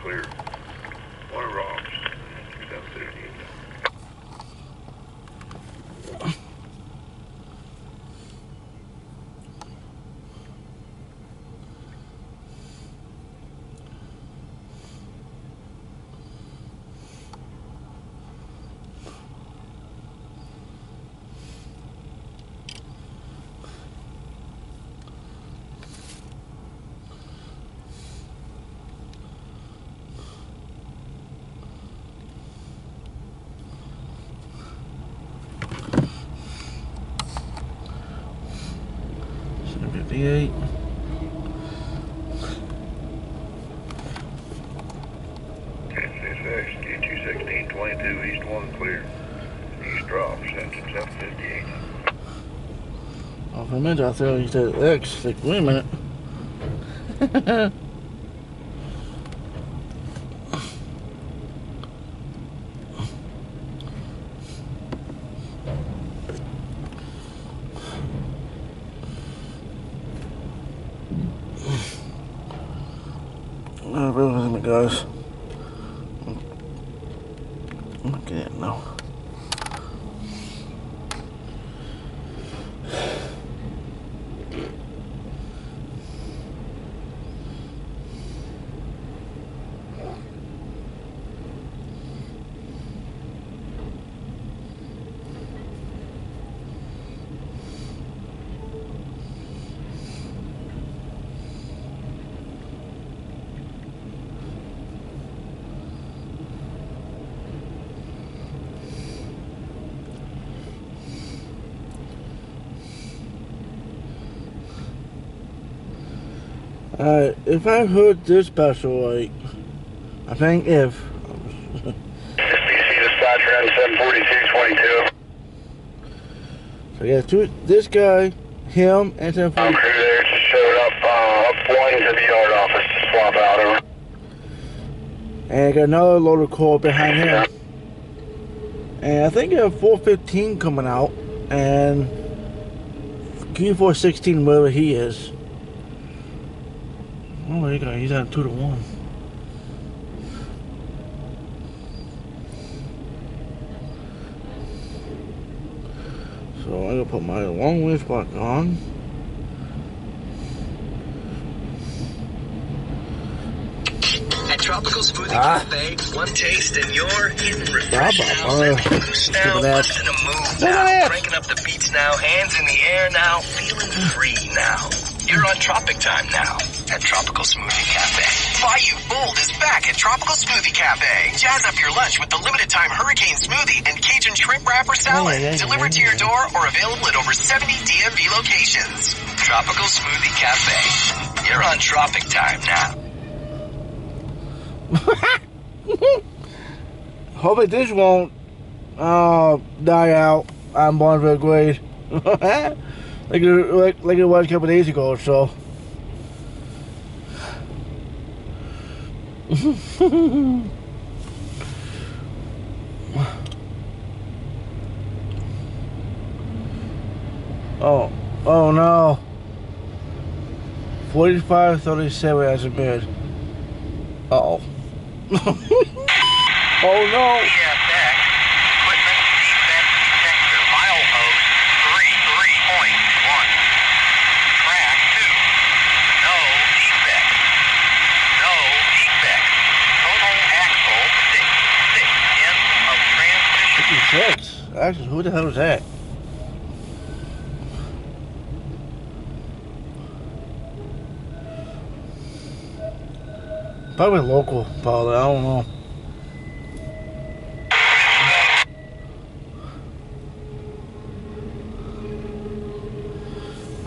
clear. One rocks. Down 30. CSX Q216-22 East 1 clear. East drop, 758. Oh, for a minute I thought you said X. Like, wait a minute. I realize it, guys. Look at it now. If I heard this special right, I think if SBC dispatch around 742-22. so yeah, this guy, him, and 742. Crew there just showed up, upline to the yard office to swap out over. And I got another loader call behind him. And I think I have 415 coming out, and Q216, wherever he is. Oh, there you go. He's at 2-1. So I'm gonna put my long range block on. At Tropical Smoothie Cafe, one taste and you're hitting refresh now, boost now, busting a move now, cranking up the beats now, hands in the air now, feeling free now. You're on Tropic Time now at Tropical Smoothie Cafe. Bayou Bold is back at Tropical Smoothie Cafe. Jazz up your lunch with the limited time Hurricane Smoothie and Cajun Shrimp Wrapper Salad. Delivered to your door or available at over 70 DMV locations. Tropical Smoothie Cafe. You're on Tropic Time now. Hopefully this won't die out. I'm born for a grade. like it was a couple days ago or so. Oh no. 4537 as a bid. Uh-oh. Oh no. CSX equipment defect detector milepost 33.1. Track 2. No defect. No defect. Total axle 6. End of transmission. 56? Actually, who the hell is that? Probably local, probably. I don't know.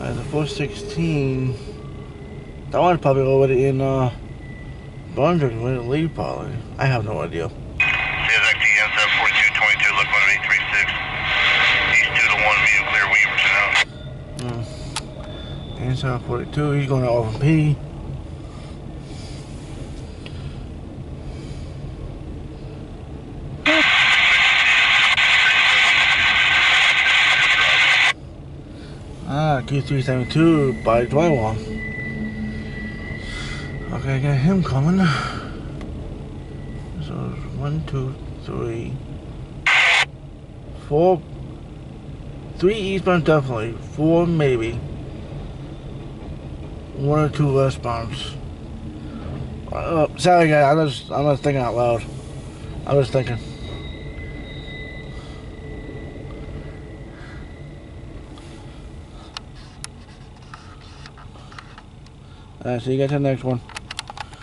The 416. That one's probably already in Brunswick, ready to leave, probably. I have no idea. CSX Q216-22 look 1836. East 2-1, medium clear, Williamson out. And 742, he's going to off P. Q372 by 21. Okay, I got him coming. So 1, 2, 3, 4. 3 eastbound definitely. 4 maybe. 1 or 2 westbounds. Sorry guys, I'm just thinking out loud. I was thinking. Alright, see you guys in the next one.